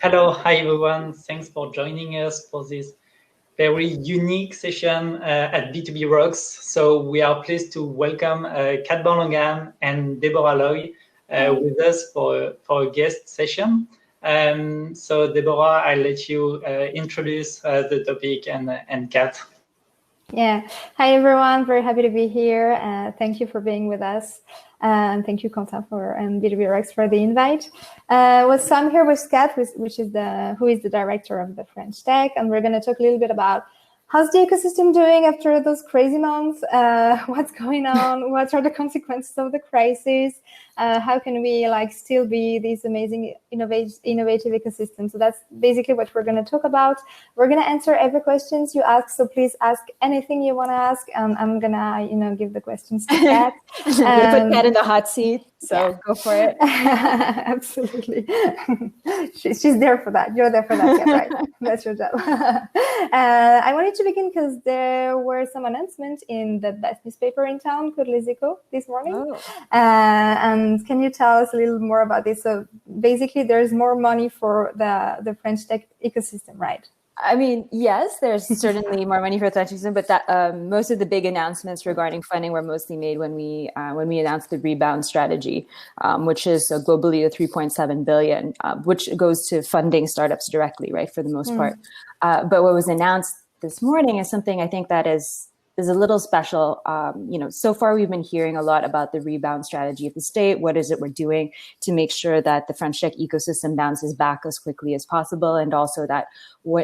Hello, hi everyone. Thanks for joining us for this very unique session at B2B Rocks. So we are pleased to welcome Kat Borlongan and Déborah Loye with us for a guest session. So Déborah, I'll let you introduce the topic and Kat. Yeah. Hi, everyone. Very happy to be here. Thank you for being with us. And thank you, Quentin, and B2B Rocks for the invite. So I'm here with Kat, who is the director of the Fench Tech, and we're going to talk a little bit about how's the ecosystem doing after those crazy months? What's going on? What are the consequences of the crisis? How can we still be this amazing innovative ecosystem? So that's basically what we're going to talk about. We're going to answer every questions you ask. So please ask anything you want to ask, and I'm gonna give the questions to Kat. You put Kat in the hot seat, so yeah. Go for it. Absolutely. She's there for that. You're there for that, Kat, right? That's your job. I wanted to begin because there were some announcements in the best newspaper in town, called Les Echos, this morning. Oh. And can you tell us a little more about this? So basically, there's more money for the French tech ecosystem, right? I mean, yes, there's certainly more money for the ecosystem, but that most of the big announcements regarding funding were mostly made when we announced the rebound strategy, which is globally the 3.7 billion, which goes to funding startups directly, right, for the most part. But what was announced this morning is something I think that is a little special. So far we've been hearing a lot about the rebound strategy of the state. What is it we're doing to make sure that the French tech ecosystem bounces back as quickly as possible, and also that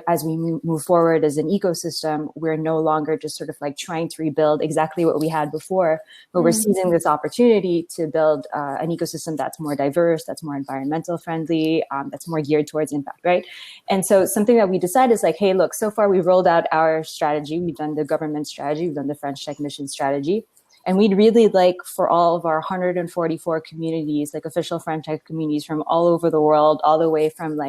as we move forward as an ecosystem, we're no longer just sort of trying to rebuild exactly what we had before, but we're seizing this opportunity to build an ecosystem that's more diverse, that's more environmental friendly, that's more geared towards impact, right? And so something that we decided is hey, look, so far we've rolled out our strategy. We've done the government strategy, we've done the French Tech mission strategy. And we'd really like for all of our 144 communities, official French Tech communities from all over the world, all the way from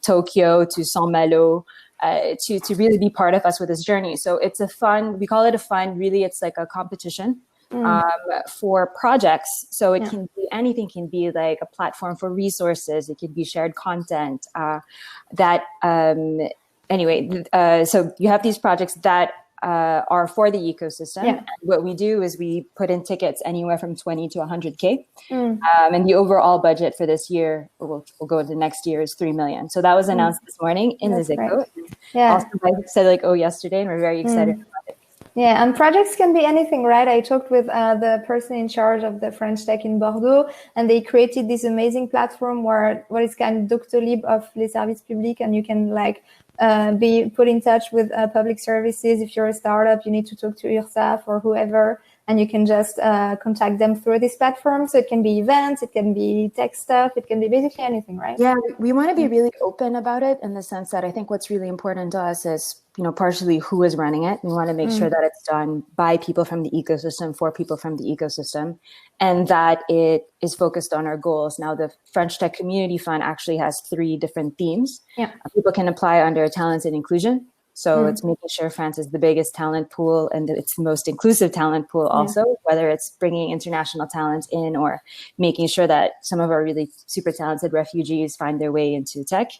Tokyo to Saint-Malo, to really be part of us with this journey. So it's we call it a fund, really it's a competition for projects. So it can be, anything can be a platform for resources, it could be shared content, so you have these projects that are for the ecosystem. Yeah. And what we do is we put in tickets anywhere from 20 to 100K. And the overall budget for this year, we'll go to next year, is 3 million. So that was announced this morning in the Zico. Yeah. Also, I said yesterday, and we're very excited about it. Yeah, and projects can be anything, right? I talked with the person in charge of the French Tech in Bordeaux, and they created this amazing platform where what is kind of Doctolib of les services publics, and you can be put in touch with public services. If you're a startup, you need to talk to URSAF or whoever, and you can just contact them through this platform. So it can be events, it can be tech stuff, it can be basically anything, right? Yeah, we want to be really open about it, in the sense that I think what's really important to us is, partially who is running it. We want to make sure that it's done by people from the ecosystem, for people from the ecosystem, and that it is focused on our goals. Now, the French Tech Community Fund actually has 3 different themes. Yeah. People can apply under talent and inclusion. So it's making sure France is the biggest talent pool, and it's the most inclusive talent pool also, whether it's bringing international talent in or making sure that some of our really super talented refugees find their way into tech.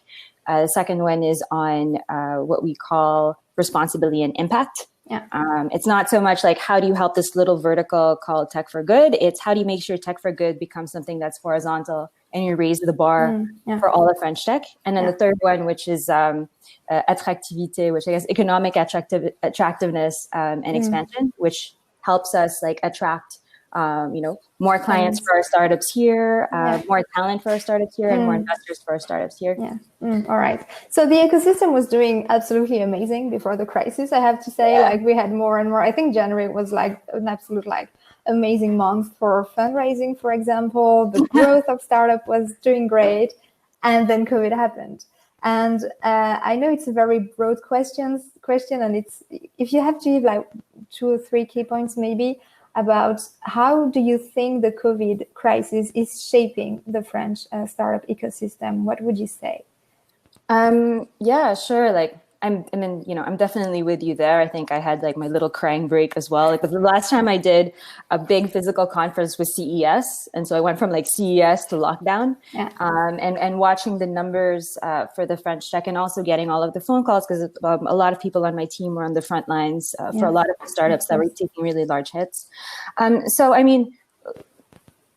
The second one is on what we call responsibility and impact. Yeah. It's not so much how do you help this little vertical called Tech for Good? It's how do you make sure Tech for Good becomes something that's horizontal, and you raise the bar for all of French tech. And then the third one, which is attractivité, which I guess economic attractiveness and expansion, which helps us attract more clients for our startups here, more talent for our startups here, and more investors for our startups here. Yeah. All right. So the ecosystem was doing absolutely amazing before the crisis, I have to say. We had more and more. I think January was an absolute amazing month for fundraising, for example. The growth of startup was doing great, and then COVID happened. And I know it's a very broad question, and it's, if you have to give 2 or 3 key points maybe about how do you think the COVID crisis is shaping the French startup ecosystem, what would you say? Yeah, sure. I'm definitely with you there. I think I had like my little crying break as well. Like the last time I did a big physical conference was CES. And so I went from like CES to lockdown, and watching the numbers for the French Tech, and also getting all of the phone calls, because a lot of people on my team were on the front lines for a lot of the startups that were taking really large hits. So, I mean,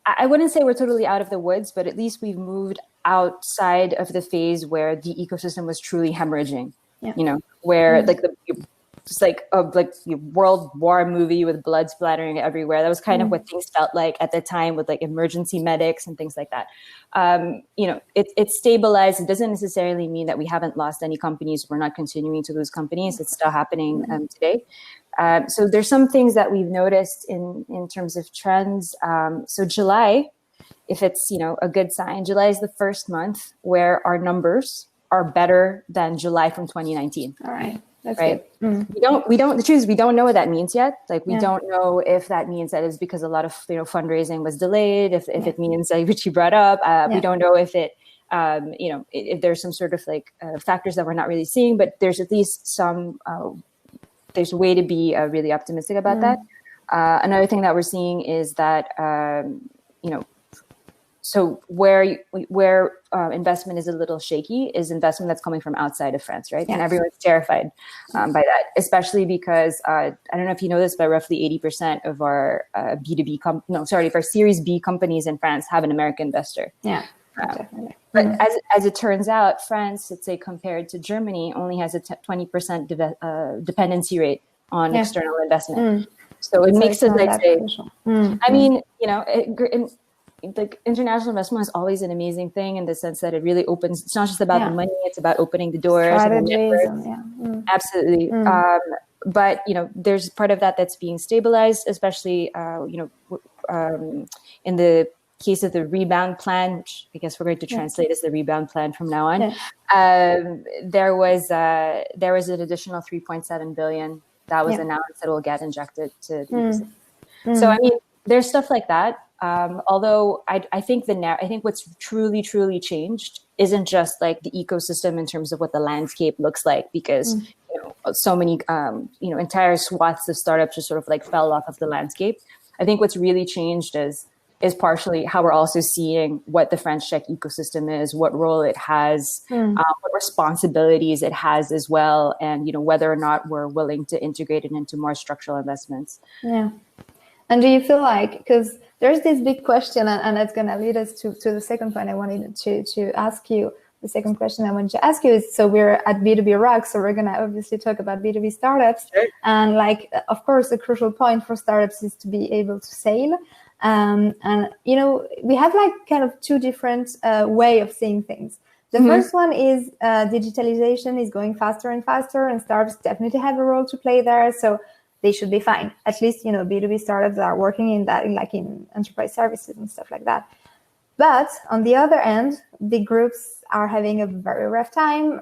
I wouldn't say we're totally out of the woods, but at least we've moved outside of the phase where the ecosystem was truly hemorrhaging. You know, where like just like a World War movie with blood splattering everywhere. That was kind of what things felt like at the time, with like emergency medics and things like that. You know, it's stabilized. It doesn't necessarily mean that we haven't lost any companies. We're not continuing to lose companies. It's still happening today. So there's some things that we've noticed in terms of trends. So July, if it's, you know, a good sign, July is the first month where our numbers are better than July from 2019. All right. That's right. Good. We don't, the truth is we don't know what that means yet. Like, we don't know if that means that it's because a lot of, you know, fundraising was delayed, if it means, which you brought up, we don't know if it, you know, if there's some sort of like factors that we're not really seeing, but there's at least some, there's a way to be really optimistic about that. Another thing that we're seeing is that, you know, so where investment is a little shaky is investment that's coming from outside of France, right? And everyone's terrified by that, especially because I don't know if you know this, but roughly 80% of our B2B, our Series B companies in France have an American investor. Yeah, definitely. But as it turns out, France, let's say compared to Germany, only has a 20% dependency rate on external investment. So it makes it like say, I mean, you know, like international investment is always an amazing thing in the sense that it really opens. It's not just about the money; it's about opening the doors. Absolutely. But you know, there's part of that that's being stabilized, especially you know, in the case of the rebound plan, which I guess we're going to translate as the rebound plan from now on. There was an additional 3.7 billion that was announced that will get injected to the ecosystem. So I mean, there's stuff like that. Although I think what's truly changed isn't just like the ecosystem in terms of what the landscape looks like, because you know, so many you know, entire swaths of startups just sort of like fell off of the landscape. I think what's really changed is partially how we're also seeing what the French Tech ecosystem is, what role it has, what responsibilities it has as well, and you know, whether or not we're willing to integrate it into more structural investments. Yeah. And do you feel like, because there's this big question, and it's going to lead us to the second point I wanted to ask you. The second question I wanted to ask you is, so we're at B2B Rocks, so we're going to obviously talk about B2B startups. Sure. And like, of course, the crucial point for startups is to be able to scale. And, you know, we have like kind of two different way of seeing things. The first one is digitalization is going faster and faster, and startups definitely have a role to play there. So they should be fine. At least, you know, B2B startups are working in that, like in enterprise services and stuff like that. But on the other end, big groups are having a very rough time.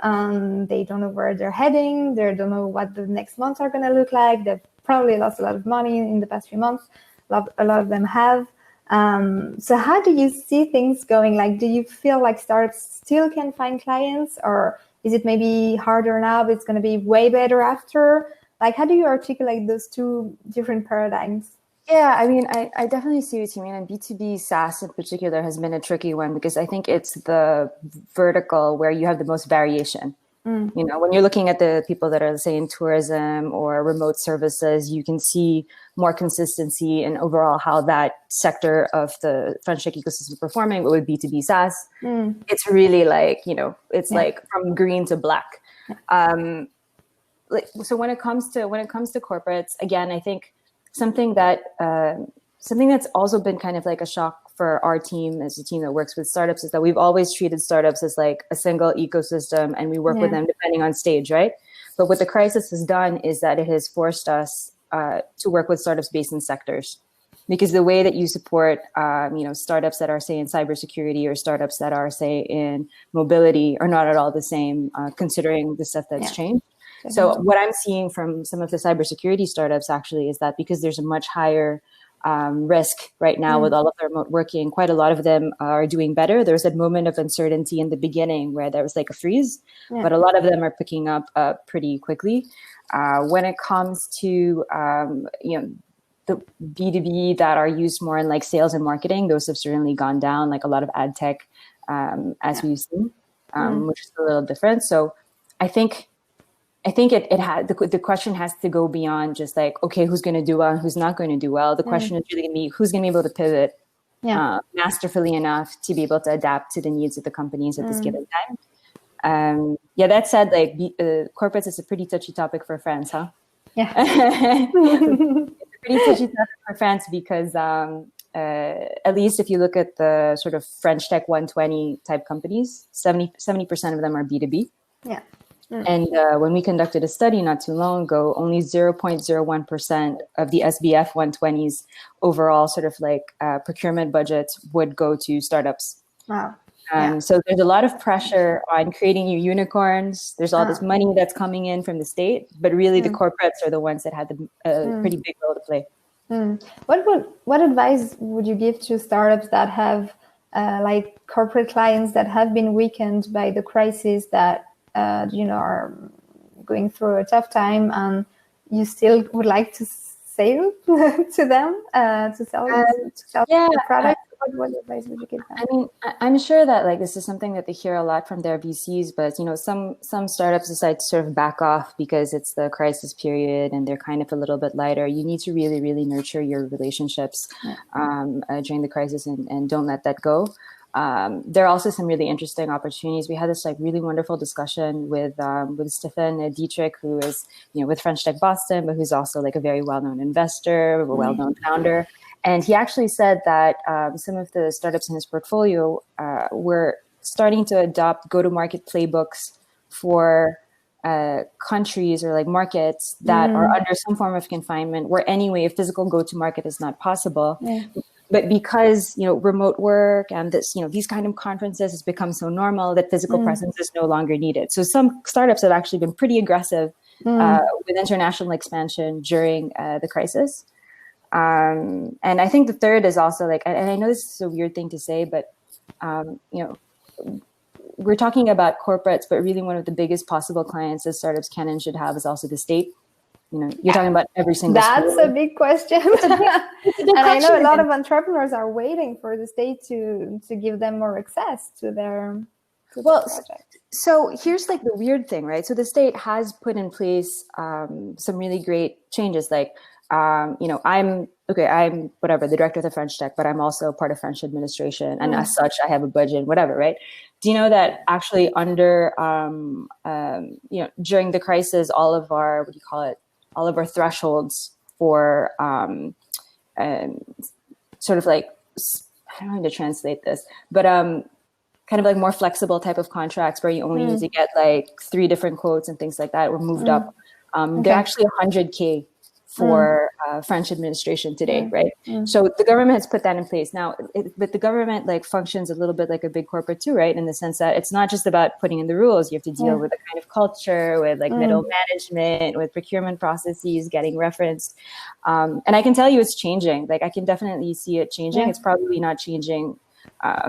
They don't know where they're heading. They don't know what the next months are going to look like. They've probably lost a lot of money in the past few months. A lot of them have. So how do you see things going? Like, do you feel like startups still can find clients, or is it maybe harder now, but it's going to be way better after? Like, how do you articulate those two different paradigms? Yeah, I mean, I definitely see what you mean. And B2B SaaS in particular has been a tricky one, because I think it's the vertical where you have the most variation. You know, when you're looking at the people that are, say, in tourism or remote services, you can see more consistency in overall how that sector of the French Tech ecosystem is performing. But with B2B SaaS, it's really like, you know, it's like from green to black. So when it comes to corporates, again, I think something that's also been kind of like a shock for our team as a team that works with startups is that we've always treated startups as like a single ecosystem, and we work with them depending on stage, right? But what the crisis has done is that it has forced us to work with startups based in sectors, because the way that you support, you know, startups that are, say, in cybersecurity or startups that are, say, in mobility are not at all the same, considering the stuff that's changed. So what I'm seeing from some of the cybersecurity startups actually is that because there's a much higher risk right now with all of the remote working. Quite a lot of them are doing better. There was a moment of uncertainty in the beginning where there was like a freeze, but a lot of them are picking up pretty quickly. When it comes to the B2B that are used more in like sales and marketing, those have certainly gone down, like a lot of ad tech, as we've seen, which is a little different. So I think it had the question has to go beyond just like, okay, who's going to do well and who's not going to do well. The question is really going to be who's going to be able to pivot masterfully enough to be able to adapt to the needs of the companies at this given time. That said, like corporates is a pretty touchy topic for France, huh? Yeah. Pretty touchy topic for France because at least if you look at the sort of French Tech 120 type companies, 70% of them are B2B. Yeah. And when we conducted a study not too long ago, only 0.01% of the SBF 120s overall sort of like procurement budgets would go to startups. Wow. So there's a lot of pressure on creating new unicorns. There's all this money that's coming in from the state, but really the corporates are the ones that had the pretty big role to play. What advice would you give to startups that have like corporate clients that have been weakened by the crisis that are going through a tough time, and you still would like to sell to them to sell the product? What advice would you give them? I mean, I'm sure that like this is something that they hear a lot from their VCs, but some startups decide to sort of back off because it's the crisis period and they're kind of a little bit lighter. You need to really, really nurture your relationships during the crisis and don't let that go. There are also some really interesting opportunities. We had this like really wonderful discussion with Stefan Dietrich, who is with French Tech Boston, but who's also like a very well-known investor, a well-known founder. And he actually said that some of the startups in his portfolio were starting to adopt go-to-market playbooks for countries or like markets that are under some form of confinement, where anyway a physical go-to-market is not possible. But because remote work and this these kind of conferences has become so normal that physical presence is no longer needed. So some startups have actually been pretty aggressive with international expansion during the crisis. And I think the third is also like, and I know this is a weird thing to say, but we're talking about corporates, but really one of the biggest possible clients that startups can and should have is also the state. You're talking about every single That's school. a big question. It's a big and I know a question. lot of entrepreneurs are waiting for the state to give them more access to their project. So here's like the weird thing, right? So the state has put in place some really great changes. Like, I'm the director of the French Tech, but I'm also part of French administration. And as such, I have a budget, whatever, right? Do you know that actually under, during the crisis, all of our, all of our thresholds for sort of like, I don't know how to translate this, but kind of like more flexible type of contracts where you only need to get like 3 different quotes and things like that were moved up. They're actually 100K for French administration today, right? So the government has put that in place. Now, but the government like functions a little bit like a big corporate too, right? In the sense that it's not just about putting in the rules. You have to deal with the kind of culture, with like middle management, with procurement processes getting referenced. And I can tell you it's changing. Like I can definitely see it changing. It's probably not changing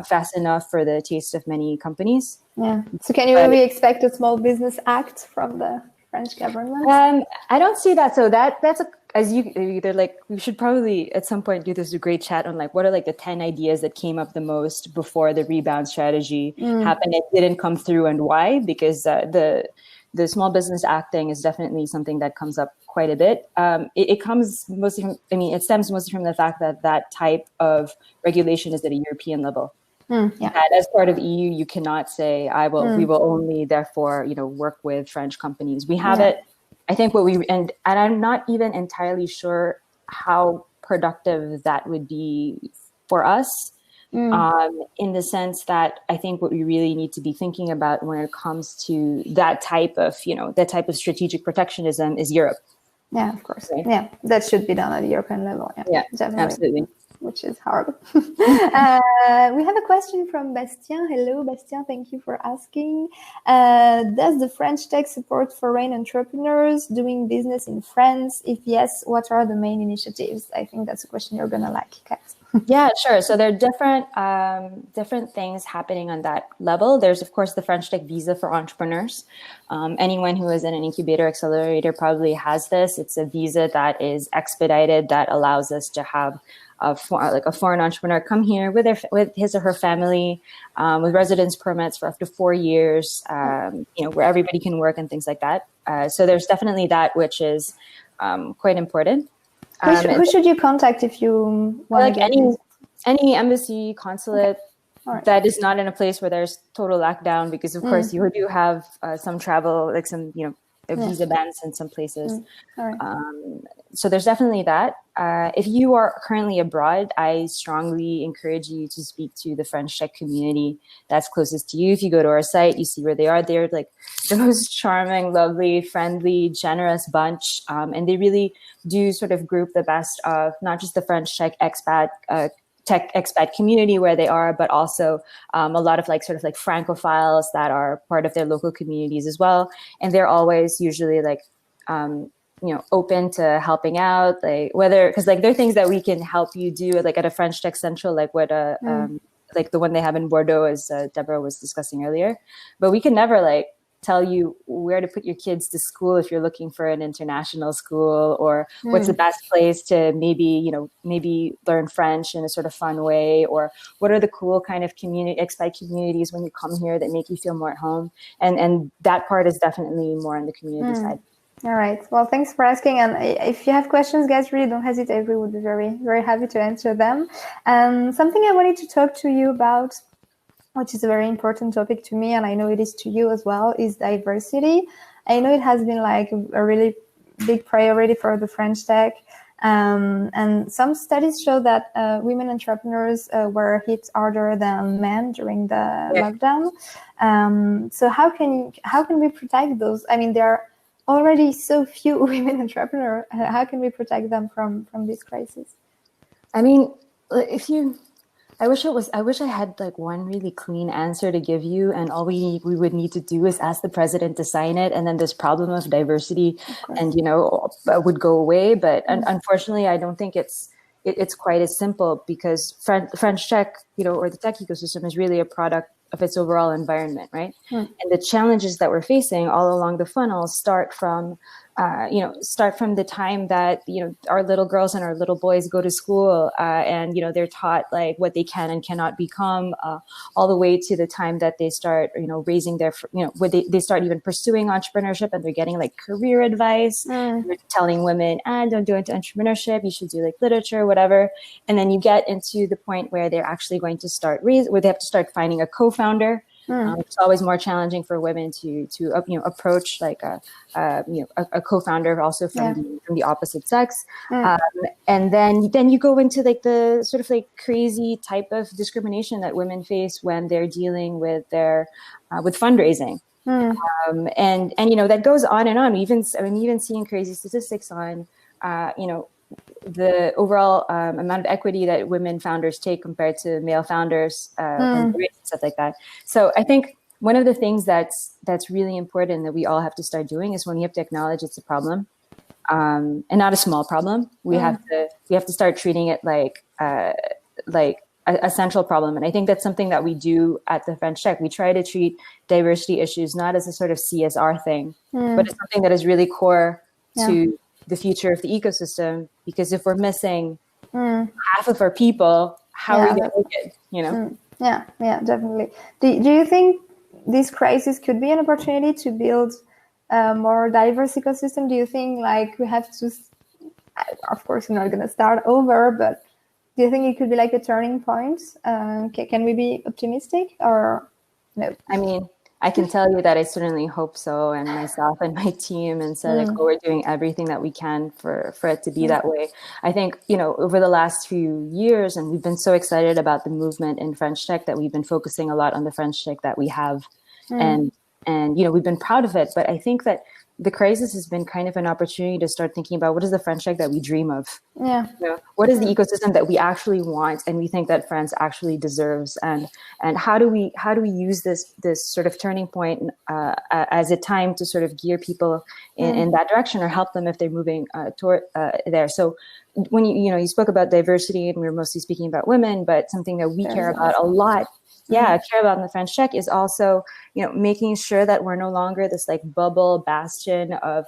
fast enough for the taste of many companies. So can you maybe expect a small business act from the French government? I don't see that. So that's we should probably at some point do this great chat on like what are like the 10 ideas that came up the most before the rebound strategy happened. It didn't come through and why? Because the small business acting is definitely something that comes up quite a bit. It comes mostly from, it stems mostly from the fact that type of regulation is at a European level. That as part of EU, you cannot say, we will only therefore, work with French companies. We have it. I think and I'm not even entirely sure how productive that would be for us in the sense that I think what we really need to be thinking about when it comes to that type of strategic protectionism is Europe. Yeah, of course. Right? Yeah, that should be done at the European level. Yeah, definitely. Absolutely. which is hard. We have a question from Bastien. Hello, Bastien. Thank you for asking. Does the French Tech support foreign entrepreneurs doing business in France? If yes, what are the main initiatives? I think that's a question you're going to like, Kat. Yeah, sure. So there are different things happening on that level. There's, of course, the French Tech visa for entrepreneurs. Anyone who is in an incubator accelerator probably has this. It's a visa that is expedited that allows us to have a foreign entrepreneur come here with his or her family, with residence permits for up to 4 years, where everybody can work and things like that. So there's definitely that, which is quite important. Who should you contact if you want to get any embassy, consulate Right. that is not in a place where there's total lockdown, because of course you do have some travel, like some visa bans in some places. Right. So there's definitely that. If you are currently abroad, I strongly encourage you to speak to the French Tech community that's closest to you. If you go to our site, you see where they are. They're like the most charming, lovely, friendly, generous bunch. And they really do sort of group the best of not just the French Tech expat community where they are, but also a lot of Francophiles that are part of their local communities as well. And they're always usually open to helping out, because there are things that we can help you do, like at a French Tech Central, like the one they have in Bordeaux, as Deborah was discussing earlier. But we can never tell you where to put your kids to school if you're looking for an international school, or what's the best place to maybe learn French in a sort of fun way, or what are the cool kind of expat communities when you come here that make you feel more at home. And that part is definitely more on the community side. All right. Well, thanks for asking. And if you have questions, guys, really don't hesitate. We would be very, very happy to answer them. Something I wanted to talk to you about, which is a very important topic to me, and I know it is to you as well, is diversity. I know it has been a really big priority for the French Tech. And some studies show that women entrepreneurs were hit harder than men during the lockdown. So how can we protect those? I mean, there are already so few women entrepreneurs. How can we protect them from this crisis? I mean, I wish I had one really clean answer to give you, and all we would need to do is ask the president to sign it, and then this problem of diversity would go away. But unfortunately, I don't think it's quite as simple, because French Tech, or the tech ecosystem, is really a product of its overall environment, right? And the challenges that we're facing all along the funnel start from the time that our little girls and our little boys go to school, and they're taught what they can and cannot become, all the way to the time that they start raising their when they start even pursuing entrepreneurship, and they're getting career advice. We're telling women, don't do it to entrepreneurship, you should do literature, whatever. And then you get into the point where they're actually going to where they have to start finding a co-founder. It's always more challenging for women to approach a co-founder also from the opposite sex, and then you go into the sort of crazy type of discrimination that women face when they're dealing with their with fundraising, and that goes on and on. We even seeing crazy statistics on the overall amount of equity that women founders take compared to male founders, and stuff like that. So I think one of the things that's really important that we all have to start doing is, when we have to acknowledge it's a problem, and not a small problem, we have to start treating it like a central problem. And I think that's something that we do at the French Tech. We try to treat diversity issues not as a sort of CSR thing, but as something that is really core to the future of the ecosystem. Because if we're missing half of our people, how are we going to make it? Yeah, definitely. Do you think this crisis could be an opportunity to build a more diverse ecosystem? Do you think we have to? Of course, we're not going to start over, but do you think it could be a turning point? Can we be optimistic or no? I mean, I can tell you that I certainly hope so, and myself and my team, and so we're doing everything that we can for it to be that way. I think, over the last few years, and we've been so excited about the movement in French Tech that we've been focusing a lot on the French Tech that we have, and we've been proud of it. But I think that the crisis has been kind of an opportunity to start thinking about what is the French Tech that we dream of? Yeah. What is the ecosystem that we actually want and we think that France actually deserves? And how do we use this sort of turning point as a time to sort of gear people in that direction or help them if they're moving toward there? So when you spoke about diversity, and we were mostly speaking about women, but something that we care about a lot, care about in the French Tech is also, making sure that we're no longer this like bubble bastion of,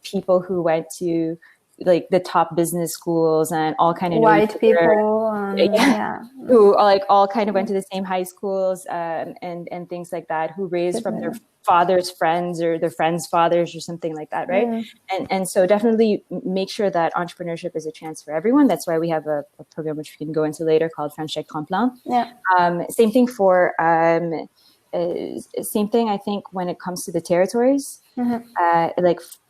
people who went to like the top business schools and all kind of white people, who like all kind of went to the same high schools and things like that, who raised from their father's friends or their friends' fathers or something like that, right? And so definitely make sure that entrepreneurship is a chance for everyone. That's why we have a program which we can go into later called Fench Tech Tremplin. Same thing for same thing I think when it comes to the territories.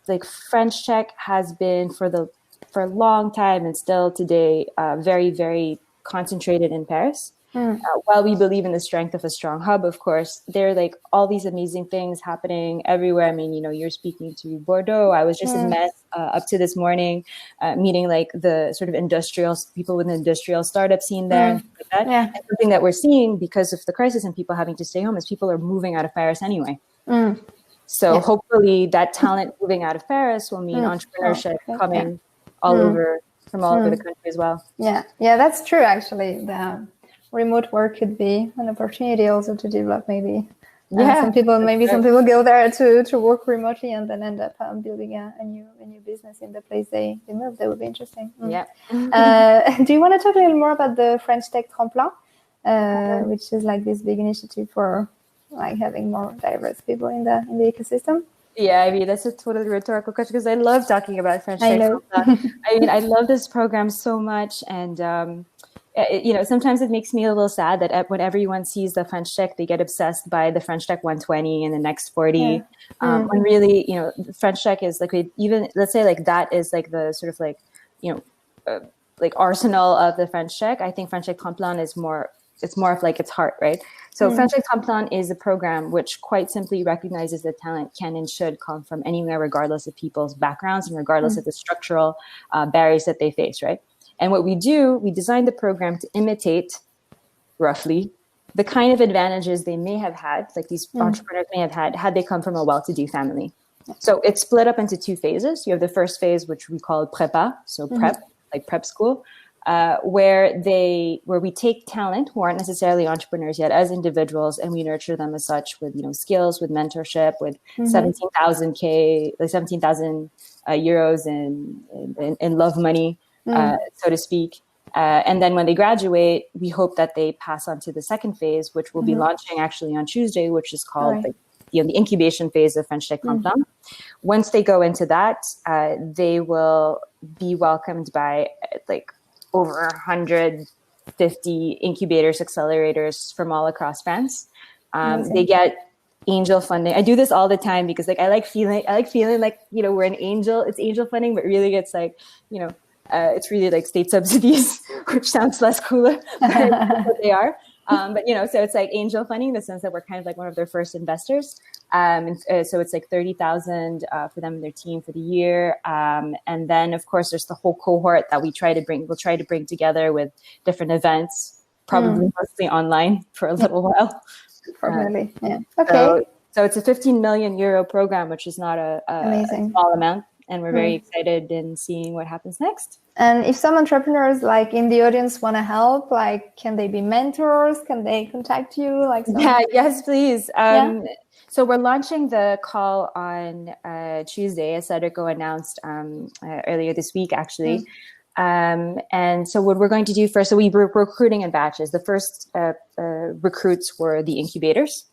Like French Tech has been for a long time and still today very, very concentrated in Paris. While we believe in the strength of a strong hub, of course, there are like all these amazing things happening everywhere. I mean, you're speaking to Bordeaux. I was just in Metz up to this morning, meeting like the sort of industrial people with an industrial startup scene there and things like that. And something that we're seeing because of the crisis and people having to stay home is people are moving out of Paris anyway. So hopefully that talent moving out of Paris will mean entrepreneurship coming all over from all over the country as well. Yeah, that's true. Actually, the remote work could be an opportunity also to develop maybe. Some people go there to work remotely and then end up building a new business in the place they move. That would be interesting. Yeah. Do you want to talk a little more about the French Tech Tremplin, which is like this big initiative for like having more diverse people in the ecosystem? Yeah, I mean, that's a totally rhetorical question because I love talking about French Tech. I mean, I love this program so much. And, sometimes it makes me a little sad that when everyone sees the French Tech, they get obsessed by the French Tech 120 and the next 40. When really, French Tech is like, even let's say like that is like the sort of like, like arsenal of the French Tech. I think French Tech Tremplin is more of like its heart, right? So French Tech Tremplin is a program which quite simply recognizes that talent can and should come from anywhere, regardless of people's backgrounds and regardless of the structural barriers that they face, right? And what we do, we designed the program to imitate, roughly, the kind of advantages they may have had, like these entrepreneurs may have had they come from a well-to-do family. So it's split up into two phases. You have the first phase, which we call prépa, so prep, like prep school. Where we take talent who aren't necessarily entrepreneurs yet as individuals, and we nurture them as such with skills, with mentorship, with 17,000 euros in love money, so to speak. And then when they graduate, we hope that they pass on to the second phase, which will be launching actually on Tuesday, which is called the incubation phase of French Tech Tremplin. Once they go into that, they will be welcomed by like over 150 incubators, accelerators from all across France. They get angel funding. I do this all the time because like I like feeling like we're an angel. It's angel funding, but really it's like it's really like state subsidies, which sounds less cooler, but that's what they are. But so it's like angel funding in the sense that we're kind of like one of their first investors. So it's like 30,000 for them and their team for the year. And then of course there's the whole cohort that we'll try to bring together with different events, probably mostly online for a little while. Probably, yeah. Okay. So it's a 15 million euro program, which is not a small amount. And we're very excited in seeing what happens next. And if some entrepreneurs like in the audience want to help, like, can they be mentors? Can they contact you? Yes, please. So we're launching the call on Tuesday, as Cedrico announced earlier this week, actually. And so what we're going to do first, so we're recruiting in batches. The first recruits were the incubators.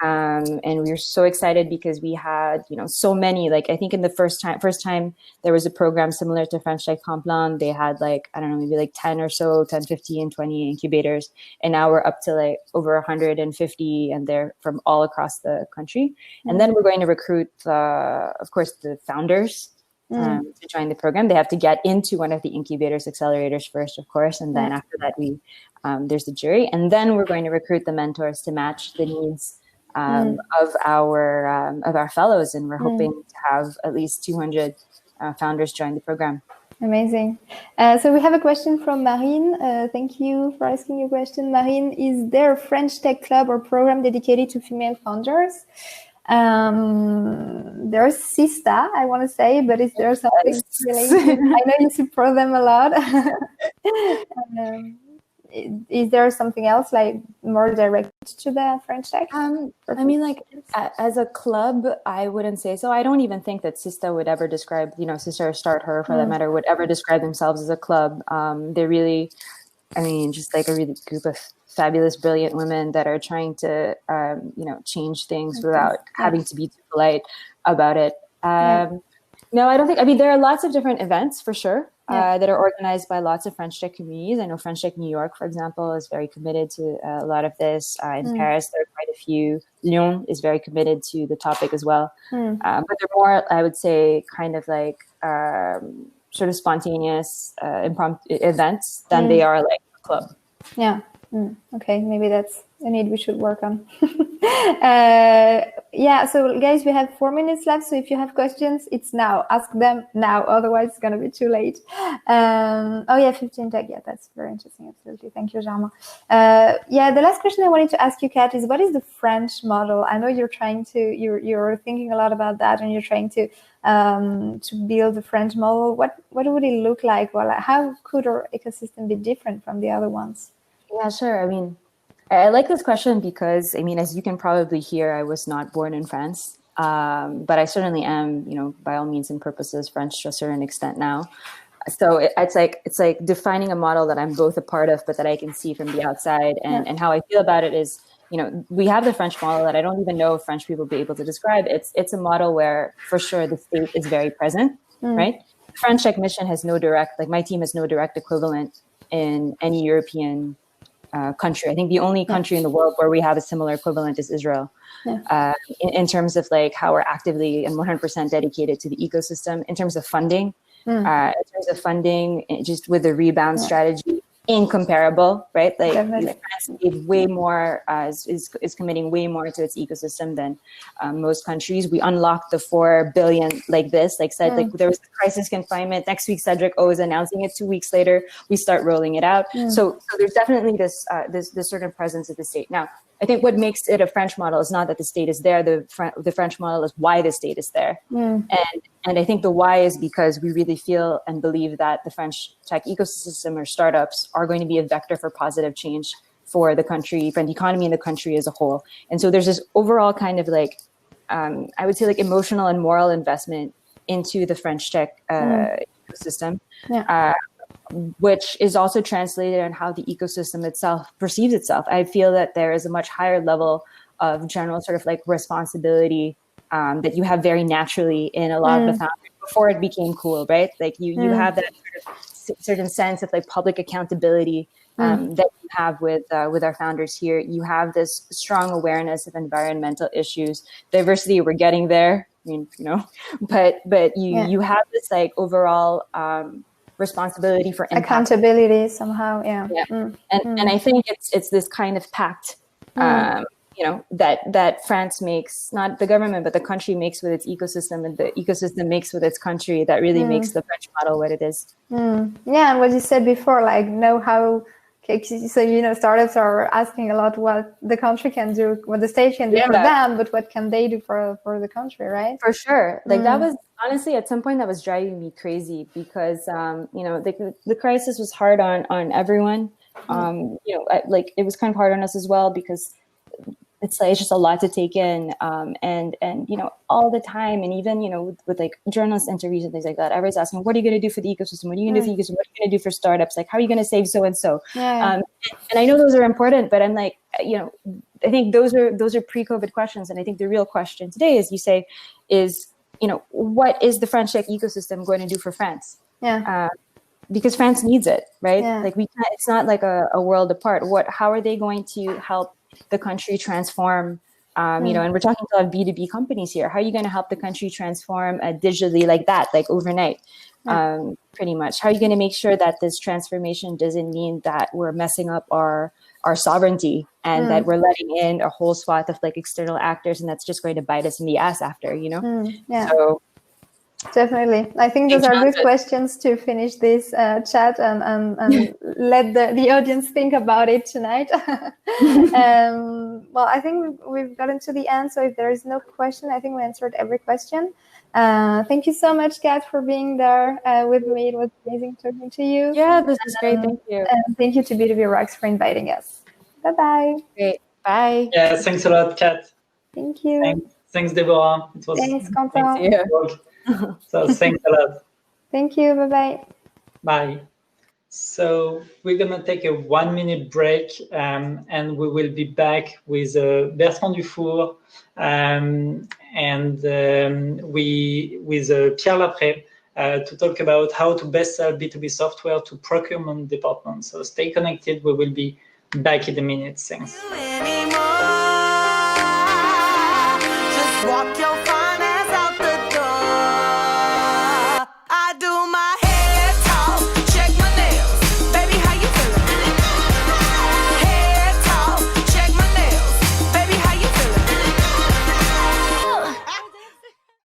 And we were so excited because we had, so many, like, I think in the first time there was a program similar to French Tech Tremplin, they had like, I don't know, maybe like 10 or so, 10, 15, 20 incubators. And now we're up to like over 150 and they're from all across the country. And then we're going to recruit, of course, the founders to join the program. They have to get into one of the incubators, accelerators first, of course. And then after that, there's the jury. And then we're going to recruit the mentors to match the needs of our fellows, and we're hoping to have at least 200 founders join the program. Amazing. So we have a question from Marine. Thank you for asking your question, Marine. Is there a French tech club or program dedicated to female founders? There's Sista, I want to say, but is there something related? I know you support them a lot. Is there something else like more direct to the French tech? I mean, like as a club, I wouldn't say so. I don't even think that Sista would ever describe, Sista or Start Her for that matter, would ever describe themselves as a club. They're really, just like a really group of fabulous, brilliant women that are trying to, change things without having to be too polite about it. No, I don't think, there are lots of different events for sure. That are organized by lots of French Tech communities. I know French Tech New York, for example, is very committed to a lot of this. In Paris, there are quite a few. Lyon is very committed to the topic as well. But they're more, I would say, kind of like sort of spontaneous impromptu events than they are like a club. Yeah. Okay, maybe that's a need we should work on. So guys, we have 4 minutes left. So if you have questions, it's now. Ask them now. Otherwise, it's going to be too late. 15 Tech. Yeah, that's very interesting. Absolutely. Thank you, Germain. The last question I wanted to ask you, Kat, is what is the French model? I know you're trying to, you're thinking a lot about that, and you're trying to build the French model. What would it look like? Well, how could our ecosystem be different from the other ones? Yeah, sure. I like this question because, as you can probably hear, I was not born in France, but I certainly am, by all means and purposes, French to a certain extent now. So it's like defining a model that I'm both a part of, but that I can see from the outside. And how I feel about it is, we have the French model that I don't even know if French people will be able to describe. It's a model where, for sure, the state is very present, right? The French Tech mission has no direct, my team has no direct equivalent in any European country. I think the only country in the world where we have a similar equivalent is Israel. In terms of like how we're actively and 100% dedicated to the ecosystem. In terms of funding, just with the rebound strategy, incomparable, right? Like France gave way more, is committing way more to its ecosystem than most countries. We unlocked the 4 billion like this, like there was crisis confinement. Next week, Cedric O is announcing it. 2 weeks later, we start rolling it out. So there's definitely this certain presence of the state. Now, I think what makes it a French model is not that the state is there. The French model is why the state is there. And I think the why is because we really feel and believe that the French tech ecosystem or startups are going to be a vector for positive change for the country, for the economy and the country as a whole. And so there's this overall kind of like, I would say like emotional and moral investment into the French tech ecosystem. Which is also translated on how the ecosystem itself perceives itself. I feel that there is a much higher level of general sort of like responsibility that you have very naturally in a lot of the founders before it became cool, right? Like you have that sort of certain sense of like public accountability that you have with our founders here. You have this strong awareness of environmental issues, diversity. We're getting there, but you have this like overall responsibility for impact. Accountability somehow, And I think it's this kind of pact, that France makes, not the government, but the country makes with its ecosystem, and the ecosystem makes with its country, that really makes the French model what it is. And what you said before, like know how. So, startups are asking a lot what the country can do, what the state can do for them, but what can they do for the country, right? For sure. Like that was honestly at some point that was driving me crazy because, the crisis was hard on everyone. It was kind of hard on us as well because it's just a lot to take in. And all the time. And even, with like journalist interviews and things like that, everyone's asking, what are you going to do for the ecosystem? What are you going to do for the ecosystem? What are you going to do for startups? Like, how are you going to save so-and-so? And I know those are important, but I'm like, I think those are pre-COVID questions. And I think the real question today, as you say, is, what is the French tech ecosystem going to do for France? Because France needs it, right? Like it's not like a world apart. How are they going to help the country transform You know, and we're talking to a lot of B2B companies here. How are you going to help the country transform digitally like that, like overnight? Pretty much. How are you going to make sure that this transformation doesn't mean that we're messing up our sovereignty and that we're letting in a whole swath of like external actors, and that's just going to bite us in the ass after, you know? So definitely. I think those are good questions to finish this chat and let the audience think about it tonight. Well, I think we've gotten to the end. So if there is no question, I think we answered every question. Thank you so much, Kat, for being there with me. It was amazing talking to you. Yeah, this is great. Thank you. And thank you to B2B Rocks for inviting us. Bye-bye. Great. Bye. Yeah, thanks a lot, Kat. Thank you. Thanks, Déborah. It was Thanks, Quentin. So thanks a lot. Thank you. Bye-bye. Bye. So we're going to take a 1-minute break and we will be back with Bertrand Dufour with Pierre Lapré to talk about how to best sell B2B software to procurement departments. So stay connected. We will be back in a minute. Thanks.